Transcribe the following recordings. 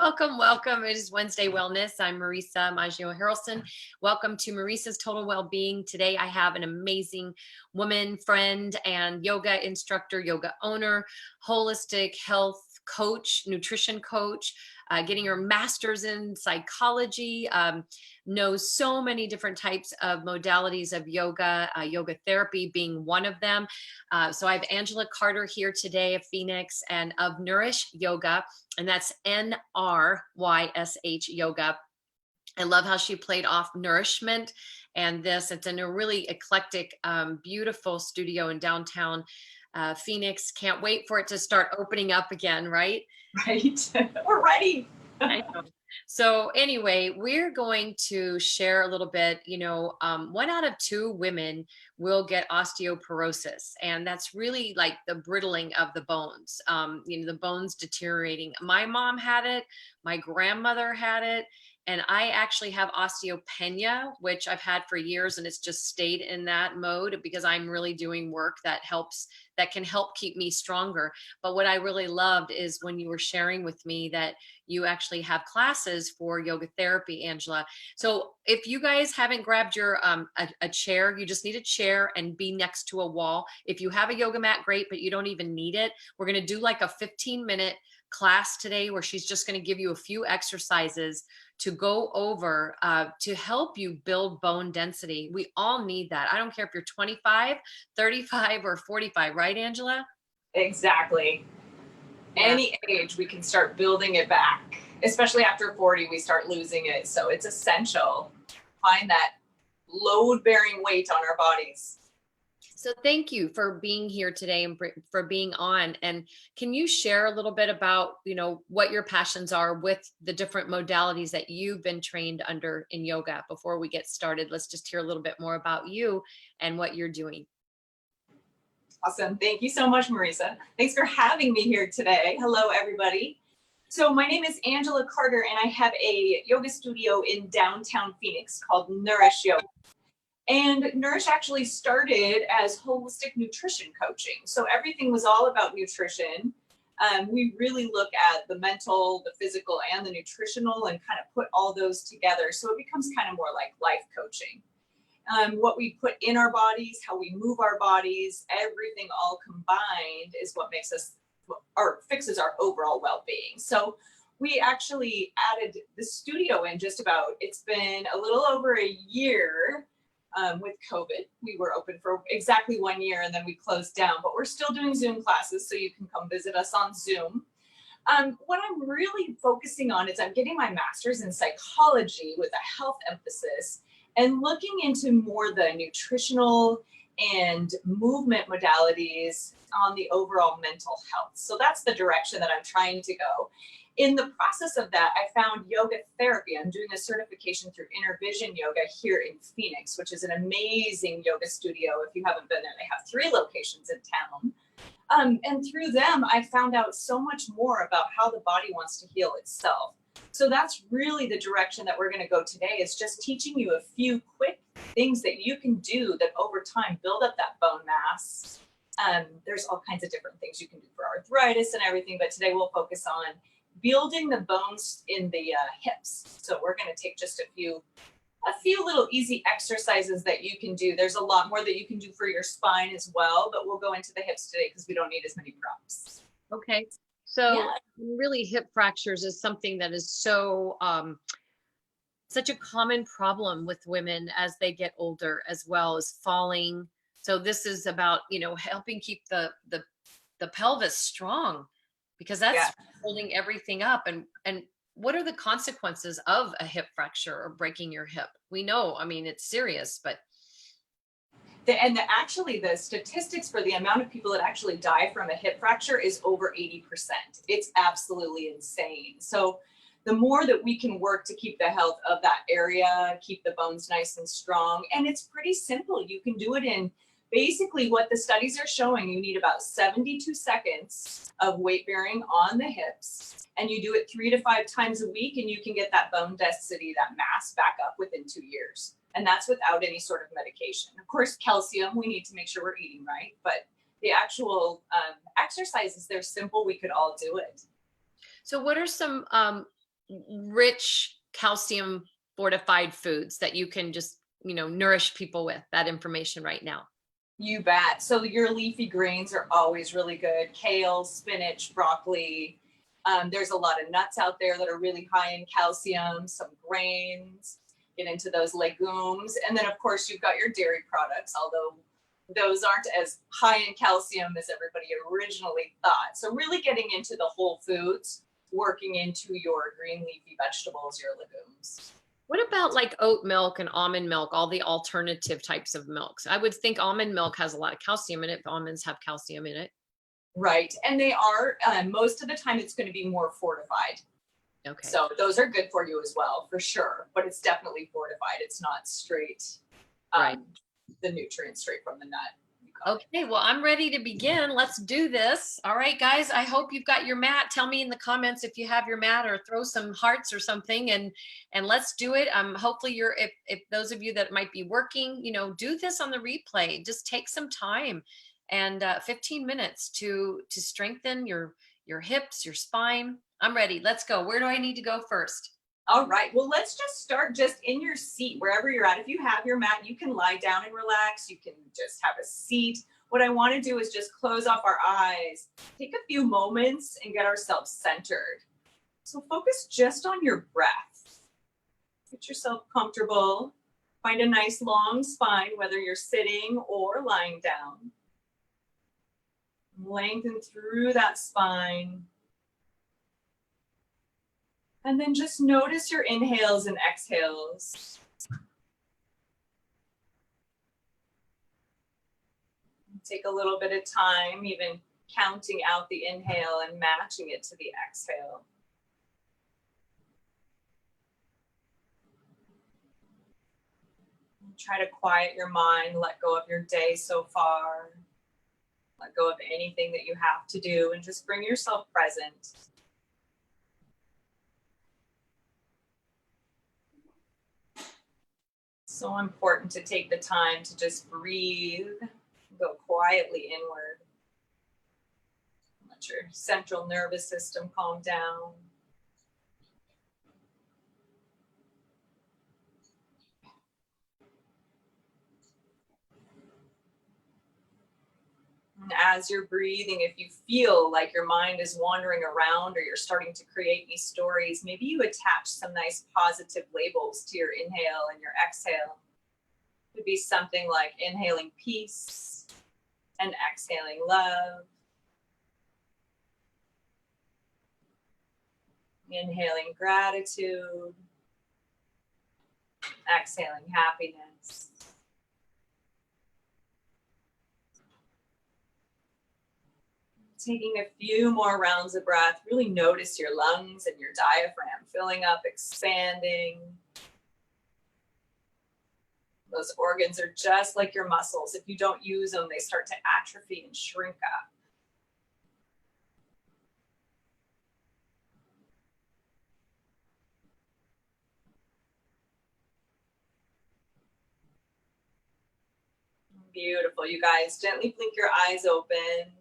Welcome, welcome. It is Wednesday Wellness. I'm Marisa Maggio Harrelson. Welcome to Marisa's Total Wellbeing. Today I have an amazing woman, friend, and yoga instructor, yoga owner, holistic health coach, nutrition coach, getting her master's in psychology, knows so many different types of modalities of yoga, yoga therapy being one of them. So I have Angela Carter here today of Phoenix and of Nourish Yoga, and that's NRYSH Yoga. I love how she played off nourishment and this. It's in a really eclectic, beautiful studio in downtown Phoenix. Can't wait for it to start opening up again, right? Right. We're ready. I know. So anyway, we're going to share a little bit, 1 out of 2 women will get osteoporosis, and that's really like the brittling of the bones, the bones deteriorating. My mom had it, my grandmother had it, and I actually have osteopenia, which I've had for years, and it's just stayed in that mode because I'm really doing work that can help keep me stronger. But what I really loved is when you were sharing with me that you actually have classes for yoga therapy, Angela. So if you guys haven't grabbed your a chair, you just need a chair and be next to a wall. If you have a yoga mat, great, but you don't even need it. We're going to do like a 15-minute class today where she's just going to give you a few exercises to go over to help you build bone density. We all need that. I don't care if you're 25, 35, or 45, right, Angela? Exactly. Yeah. Any age, we can start building it back, especially after 40, we start losing it. So it's essential. Find that load-bearing weight on our bodies. So thank you for being here today and for being on. And can you share a little bit about, what your passions are with the different modalities that you've been trained under in yoga? Before we get started, let's just hear a little bit more about you and what you're doing. Awesome. Thank you so much, Marisa. Thanks for having me here today. Hello, everybody. So my name is Angela Carter, and I have a yoga studio in downtown Phoenix called Nourish Yoga. And Nourish actually started as holistic nutrition coaching. So everything was all about nutrition. We really look at the mental, the physical, and the nutritional and kind of put all those together. So it becomes kind of more like life coaching. What we put in our bodies, how we move our bodies, everything all combined is what makes us or fixes our overall well-being. So we actually added the studio in it's been a little over a year. With COVID, we were open for exactly 1 year and then we closed down, but we're still doing Zoom classes, so you can come visit us on Zoom. What I'm really focusing on is I'm getting my master's in psychology with a health emphasis and looking into more the nutritional and movement modalities on the overall mental health. So that's the direction that I'm trying to go. In the process of that, I found yoga therapy. I'm doing a certification through Inner Vision Yoga here in Phoenix, which is an amazing yoga studio. If you haven't been there, they have 3 locations in town. And through them, I found out so much more about how the body wants to heal itself. So that's really the direction that we're going to go today, is just teaching you a few quick things that you can do that over time build up that bone mass. There's all kinds of different things you can do for arthritis and everything, but today we'll focus on building the bones in the hips. So we're going to take just a few little easy exercises that you can do. There's a lot more that you can do for your spine as well, but we'll go into the hips today because we don't need as many props. Okay. So really hip fractures is something that is so such a common problem with women as they get older, as well as falling. So this is about, helping keep the pelvis strong, because that's holding everything up. And what are the consequences of a hip fracture or breaking your hip? We know, it's serious, but actually the statistics for the amount of people that actually die from a hip fracture is over 80%. It's absolutely insane. So the more that we can work to keep the health of that area, keep the bones nice and strong, and it's pretty simple. You can do it in basically what the studies are showing. You need about 72 seconds of weight bearing on the hips, and you do it 3 to 5 times a week, and you can get that bone density, that mass back up within 2 years. And that's without any sort of medication. Of course, calcium, we need to make sure we're eating right, but the actual exercises, they're simple. We could all do it. So what are some rich calcium fortified foods that you can just, nourish people with that information right now? You bet. So your leafy greens are always really good. Kale, spinach, broccoli. There's a lot of nuts out there that are really high in calcium, some grains, get into those legumes. And then of course you've got your dairy products, although those aren't as high in calcium as everybody originally thought. So really getting into the whole foods, working into your green leafy vegetables, your legumes. What about like oat milk and almond milk, all the alternative types of milks? I would think almond milk has a lot of calcium in it. If almonds have calcium in it. Right. And they are, most of the time, it's going to be more fortified. Okay. So those are good for you as well, for sure. But it's definitely fortified. It's not straight, Right. the nutrients straight from the nut. Okay, well, I'm ready to begin. Let's do this. All right, guys, I hope you've got your mat. Tell me in the comments if you have your mat, or throw some hearts or something, and let's do it. Hopefully you're, if those of you that might be working, do this on the replay. Just take some time and 15 minutes to strengthen your hips, your spine. I'm ready. Let's go. Where do I need to go first? All right, well, let's just start just in your seat, wherever you're at. If you have your mat, you can lie down and relax. You can just have a seat. What I want to do is just close off our eyes, take a few moments and get ourselves centered. So focus just on your breath. Get yourself comfortable. Find a nice long spine, whether you're sitting or lying down. Lengthen through that spine. And then just notice your inhales and exhales. Take a little bit of time, even counting out the inhale and matching it to the exhale. Try to quiet your mind, let go of your day so far. Let go of anything that you have to do and just bring yourself present. So important to take the time to just breathe, go quietly inward. Let your central nervous system calm down. And as you're breathing, if you feel like your mind is wandering around or you're starting to create these stories, maybe you attach some nice positive labels to your inhale and your exhale. It could be something like inhaling peace and exhaling love. Inhaling gratitude, exhaling happiness. Taking a few more rounds of breath, really notice your lungs and your diaphragm filling up, expanding. Those organs are just like your muscles. If you don't use them, they start to atrophy and shrink up. Beautiful, you guys. Gently blink your eyes open.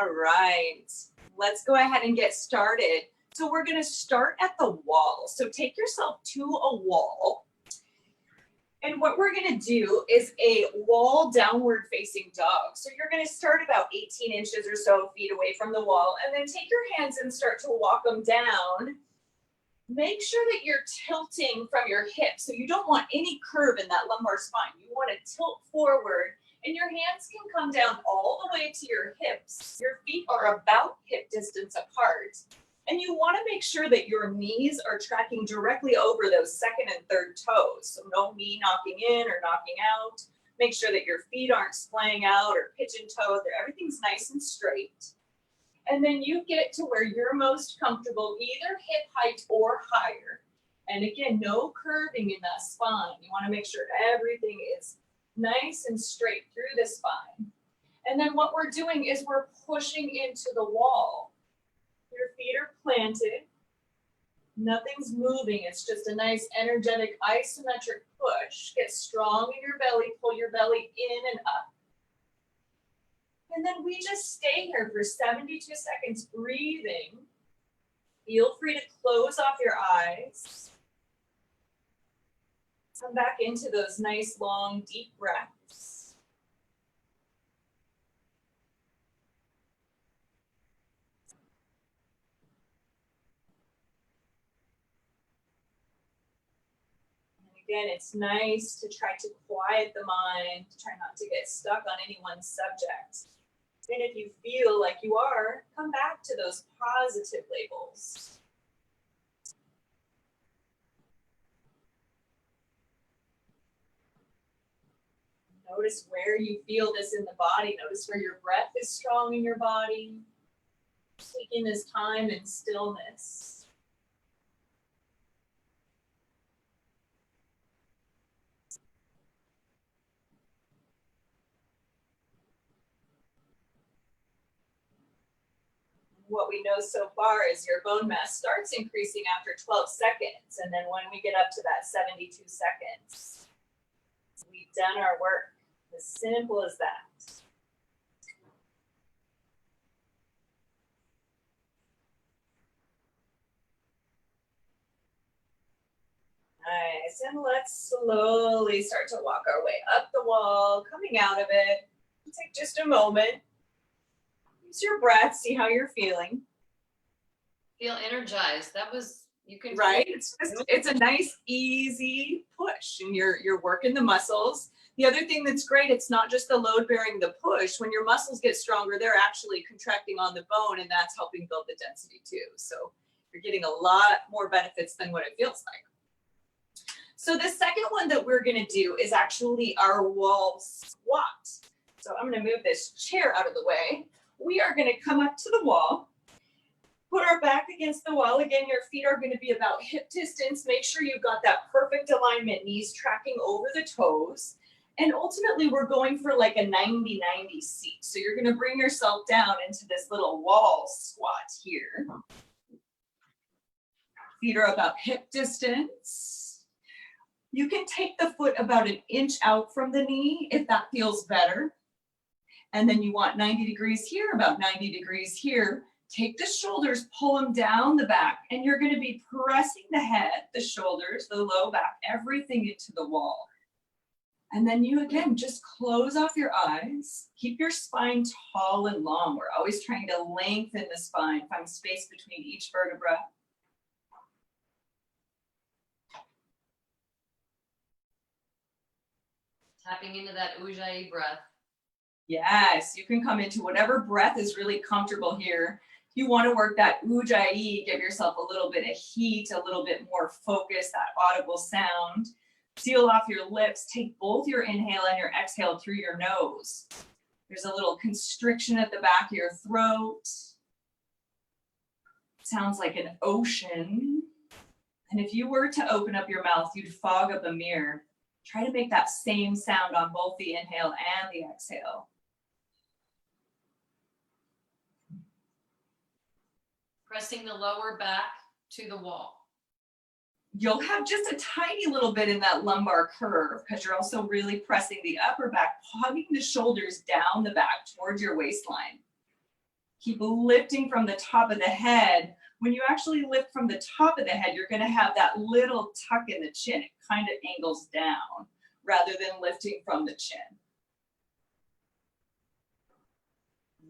All right, let's go ahead and get started. So we're going to start at the wall. So take yourself to a wall. And what we're going to do is a wall downward facing dog. So you're going to start about 18 inches or so feet away from the wall, and then take your hands and start to walk them down. Make sure that you're tilting from your hips. So you don't want any curve in that lumbar spine. You want to tilt forward, and your hands can come down all the way to your hips. Your feet are about hip distance apart. And you want to make sure that your knees are tracking directly over those second and third toes. So no knee knocking in or knocking out. Make sure that your feet aren't splaying out or pigeon-toed. Everything's nice and straight. And then you get to where you're most comfortable, either hip height or higher. And again, no curving in that spine. You want to make sure everything is nice and straight through the spine. And then what we're doing is we're pushing into the wall. Your feet are planted. Nothing's moving. It's just a nice energetic isometric push. Get strong in your belly. Pull your belly in and up. And then we just stay here for 72 seconds breathing. Feel free to close off your eyes. Come back into those nice, long, deep breaths. Again, it's nice to try to quiet the mind, try not to get stuck on any one subject. And if you feel like you are, come back to those positive labels. Notice where you feel this in the body. Notice where your breath is strong in your body. Taking this time in stillness. What we know so far is your bone mass starts increasing after 12 seconds. And then when we get up to that 72 seconds, we've done our work. As simple as that. Nice. And let's slowly start to walk our way up the wall, coming out of it. Take just a moment. Use your breath, see how you're feeling. Feel energized. That was, you can. Right? It's a nice, easy push, and you're working the muscles. The other thing that's great, it's not just the load bearing the push. When your muscles get stronger, they're actually contracting on the bone, and that's helping build the density too. So you're getting a lot more benefits than what it feels like. So the second one that we're going to do is actually our wall squat. So I'm going to move this chair out of the way. We are going to come up to the wall, put our back against the wall. Again, your feet are going to be about hip distance. Make sure you've got that perfect alignment, knees tracking over the toes. And ultimately, we're going for like a 90-90 seat. So you're going to bring yourself down into this little wall squat here. Feet are about hip distance. You can take the foot about an inch out from the knee if that feels better. And then you want 90 degrees here, about 90 degrees here. Take the shoulders, pull them down the back, and you're going to be pressing the head, the shoulders, the low back, everything into the wall. And then you, again, just close off your eyes. Keep your spine tall and long. We're always trying to lengthen the spine, find space between each vertebra. Tapping into that Ujjayi breath. Yes, you can come into whatever breath is really comfortable here. If you want to work that Ujjayi, give yourself a little bit of heat, a little bit more focus, that audible sound. Seal off your lips. Take both your inhale and your exhale through your nose. There's a little constriction at the back of your throat. Sounds like an ocean. And if you were to open up your mouth, you'd fog up a mirror. Try to make that same sound on both the inhale and the exhale. Pressing the lower back to the wall. You'll have just a tiny little bit in that lumbar curve because you're also really pressing the upper back, hugging the shoulders down the back towards your waistline. Keep lifting from the top of the head. When you actually lift from the top of the head, you're going to have that little tuck in the chin. It kind of angles down rather than lifting from the chin.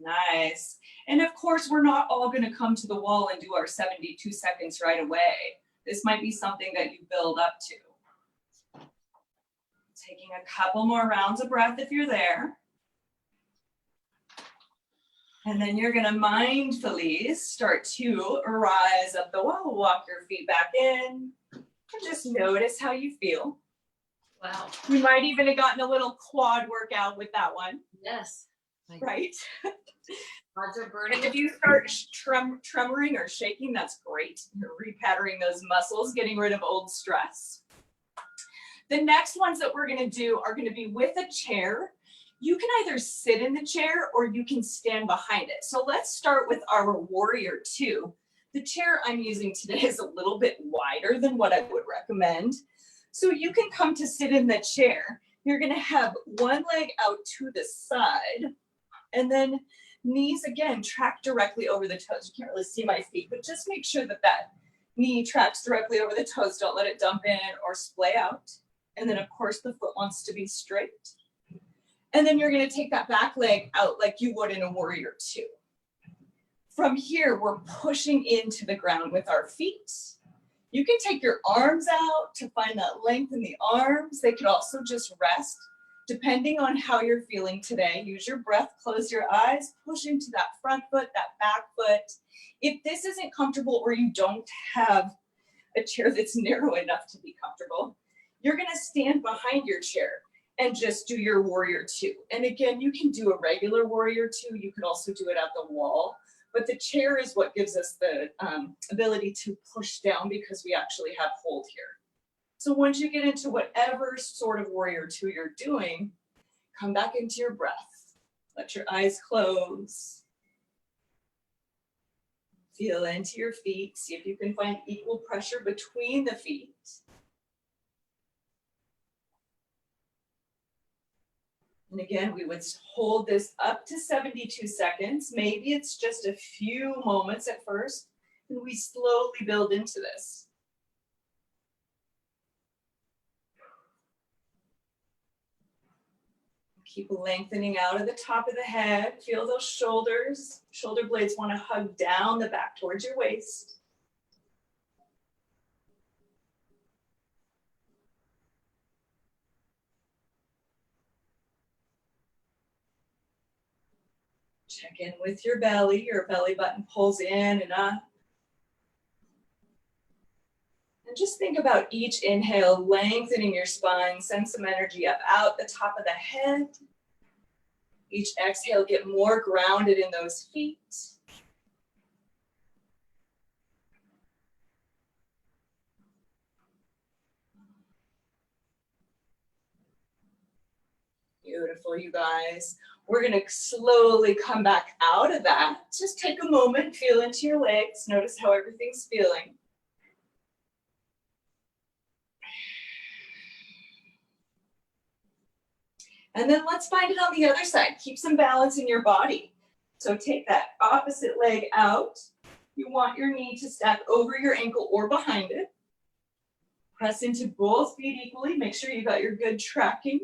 Nice. And of course, we're not all going to come to the wall and do our 72 seconds right away. This might be something that you build up to. Taking a couple more rounds of breath if you're there. And then you're going to mindfully start to rise up the wall, walk your feet back in, and just notice how you feel. Wow. You might even have gotten a little quad workout with that one. Yes. Right? Quads are burning. And if you start tremoring or shaking, that's great. You're repatterning those muscles, getting rid of old stress. The next ones that we're going to do are going to be with a chair. You can either sit in the chair or you can stand behind it. So let's start with our warrior two. The chair I'm using today is a little bit wider than what I would recommend. So you can come to sit in the chair. You're going to have one leg out to the side. And then Knees, again, track directly over the toes. You can't really see my feet, but just make sure that that knee tracks directly over the toes. Don't let it dump in or splay out. And then, of course, the foot wants to be straight. And then you're going to take that back leg out like you would in a warrior two. From here, we're pushing into the ground with our feet. You can take your arms out to find that length in the arms. They could also just rest, depending on how you're feeling today. Use your breath, close your eyes, push into that front foot, that back foot. If this isn't comfortable or you don't have a chair that's narrow enough to be comfortable, you're going to stand behind your chair and just do your warrior two. And again, you can do a regular warrior two. You could also do it at the wall. But the chair is what gives us the ability to push down because we actually have hold here. So once you get into whatever sort of warrior two you're doing, come back into your breath. Let your eyes close. Feel into your feet. See if you can find equal pressure between the feet. And again, we would hold this up to 72 seconds. Maybe it's just a few moments at first, and we slowly build into this. Keep lengthening out of the top of the head. Feel those shoulders. Shoulder blades want to hug down the back towards your waist. Check in with your belly. Your belly button pulls in and up. And just think about each inhale, lengthening your spine, send some energy up out the top of the head. Each exhale, get more grounded in those feet. Beautiful, you guys. We're going to slowly come back out of that. Just take a moment, feel into your legs. Notice how everything's feeling. And then let's find it on the other side. Keep some balance in your body. So take that opposite leg out. You want your knee to stack over your ankle or behind it. Press into both feet equally. Make sure you got your good tracking.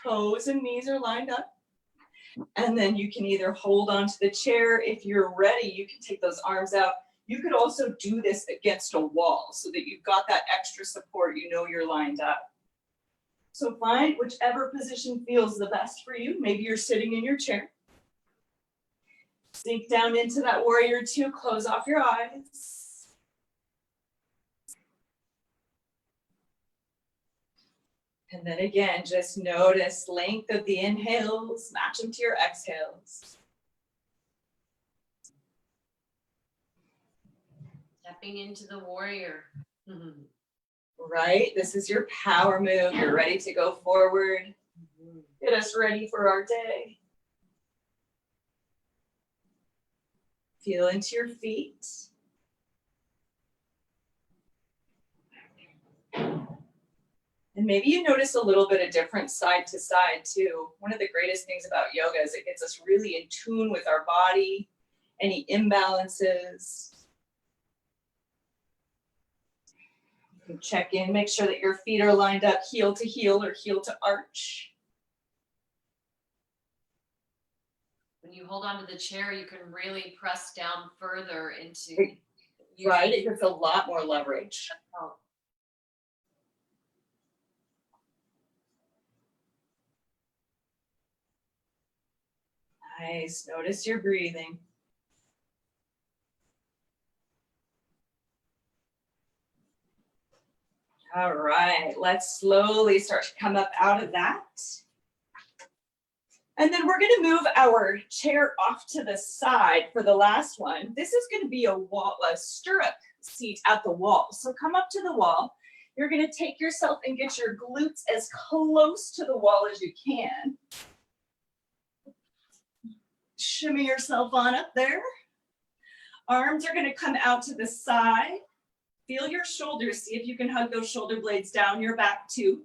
Toes and knees are lined up. And then you can either hold onto the chair. If you're ready, you can take those arms out. You could also do this against a wall so that you've got that extra support. You know you're lined up. So find whichever position feels the best for you. Maybe you're sitting in your chair. Sink down into that warrior two. Close off your eyes. And then again, just notice length of the inhales, match them to your exhales. Stepping into the warrior. Mm-hmm. Right? This is your power move. You're ready to go forward. Get us ready for our day. Feel into your feet. And maybe you notice a little bit of difference side to side too. One of the greatest things about yoga is it gets us really in tune with our body, any imbalances. You can check in, make sure that your feet are lined up heel to heel or heel to arch. When you hold onto the chair, you can really press down further into. Right, it gives a lot more leverage. Oh. Nice. Notice your breathing. All right, let's slowly start to come up out of that. And then we're going to move our chair off to the side for the last one. This is going to be a stirrup seat at the wall. So come up to the wall. You're going to take yourself and get your glutes as close to the wall as you can. Shimmy yourself on up there. Arms are going to come out to the side. Feel your shoulders. See if you can hug those shoulder blades down your back too.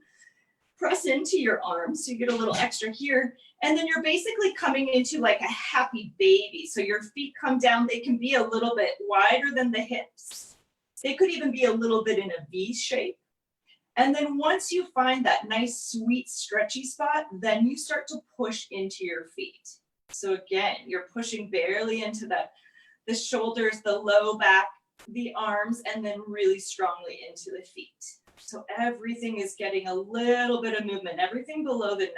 press into your arms, so you get a little extra here, and then you're basically coming into like a happy baby. So your feet come down, they can be a little bit wider than the hips. They could even be a little bit in a V shape. And then once you find that nice, sweet, stretchy spot, then you start to push into your feet. So again, you're pushing barely into the shoulders, the low back, the arms, and then really strongly into the feet. So everything is getting a little bit of movement. Everything below the neck,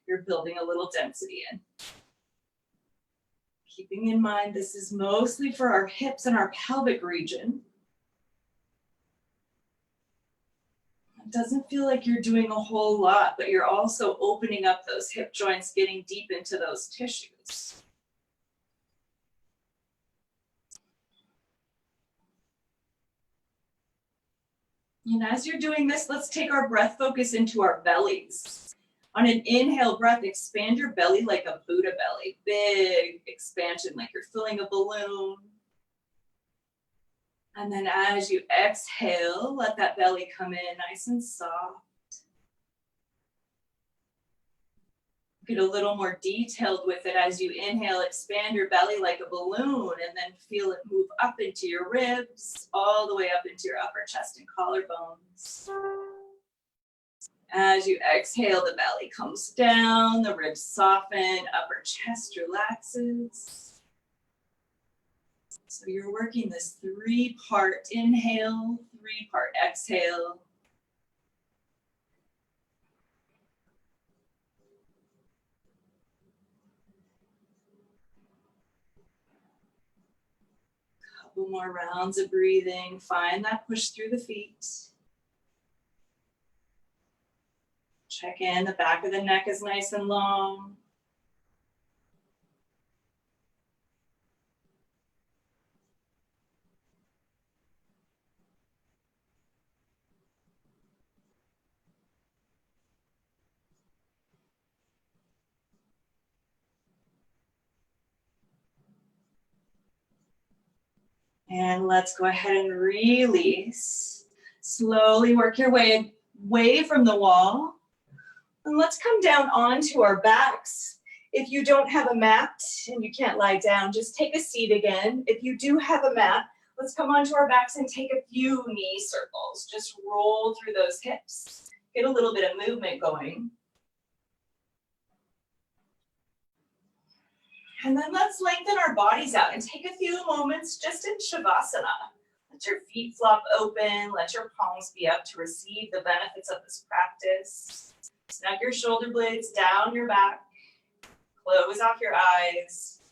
you're building a little density in. Keeping in mind, this is mostly for our hips and our pelvic region. It doesn't feel like you're doing a whole lot, but you're also opening up those hip joints, getting deep into those tissues. And as you're doing this, let's take our breath focus into our bellies. On an inhale breath, expand your belly like a Buddha belly. Big expansion, like you're filling a balloon. And then as you exhale, let that belly come in nice and soft. Get a little more detailed with it as you inhale, expand your belly like a balloon, and then feel it move up into your ribs, all the way up into your upper chest and collarbones. As you exhale, the belly comes down, the ribs soften, upper chest relaxes. So you're working this 3-part inhale, 3-part exhale. Couple more rounds of breathing. Find that push through the feet. Check in, the back of the neck is nice and long. And let's go ahead and release. Slowly work your way away from the wall. And let's come down onto our backs. If you don't have a mat and you can't lie down, just take a seat again. If you do have a mat, let's come onto our backs and take a few knee circles. Just roll through those hips. Get a little bit of movement going. And then let's lengthen our bodies out and take a few moments just in Shavasana. Let your feet flop open. Let your palms be up to receive the benefits of this practice. Snug your shoulder blades down your back. Close off your eyes.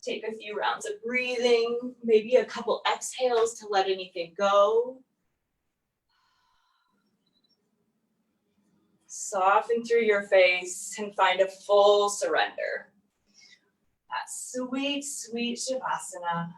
Take a few rounds of breathing, maybe a couple exhales to let anything go. Soften through your face and find a full surrender. That sweet, sweet Shavasana.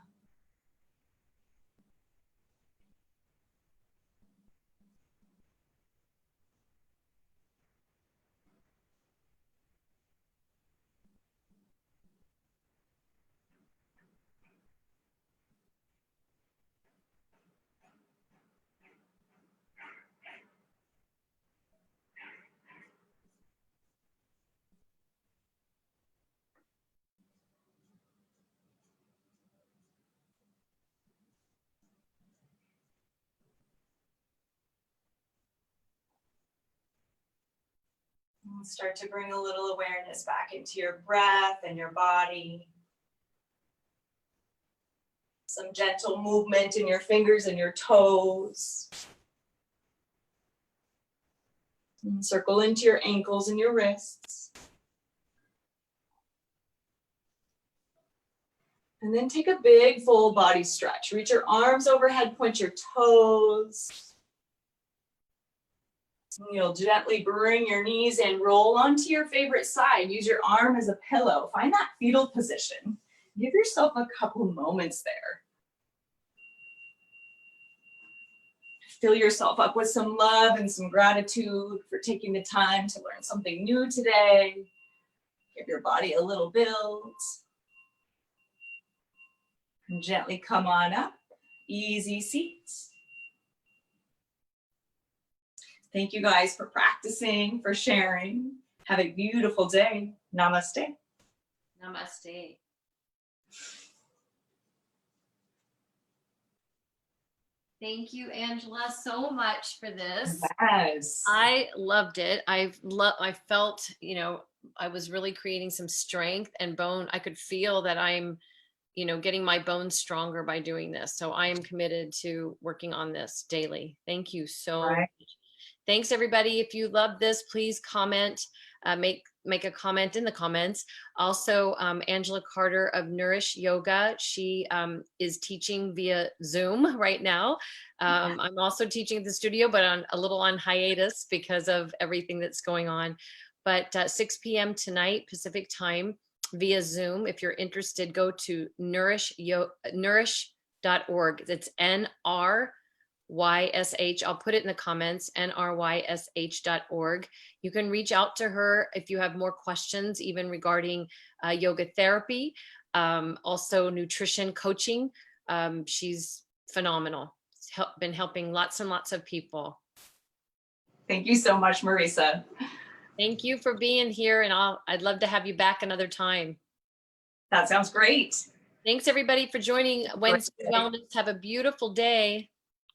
And start to bring a little awareness back into your breath and your body. Some gentle movement in your fingers and your toes. And circle into your ankles and your wrists. And then take a big full body stretch. Reach your arms overhead, point your toes. You'll gently bring your knees in, roll onto your favorite side. Use your arm as a pillow. Find that fetal position. Give yourself a couple moments there. Fill yourself up with some love and some gratitude for taking the time to learn something new today. Give your body a little build. And gently come on up. Easy seats. Thank you guys for practicing, for sharing. Have a beautiful day. Namaste. Namaste. Thank you, Angela, so much for this. Yes. I loved it. I felt, I was really creating some strength and bone. I could feel that I'm, getting my bones stronger by doing this. So I am committed to working on this daily. Thank you so Right. much. Thanks, everybody. If you love this, please comment, make a comment in the comments. Also, Angela Carter of Nourish Yoga, she is teaching via Zoom right now. I'm also teaching at the studio, but a little on hiatus because of everything that's going on. But 6 p.m. tonight, Pacific time, via Zoom. If you're interested, go to nourish.org. It's NRYSH. I'll put it in the comments, nrysh.org. You can reach out to her if you have more questions, even regarding yoga therapy, also nutrition coaching. She's phenomenal. Been helping lots and lots of people. Thank you so much, Marisa. Thank you for being here, and I'd love to have you back another time. That sounds great. Thanks, everybody, for joining Wednesday Wellness. Have a beautiful day.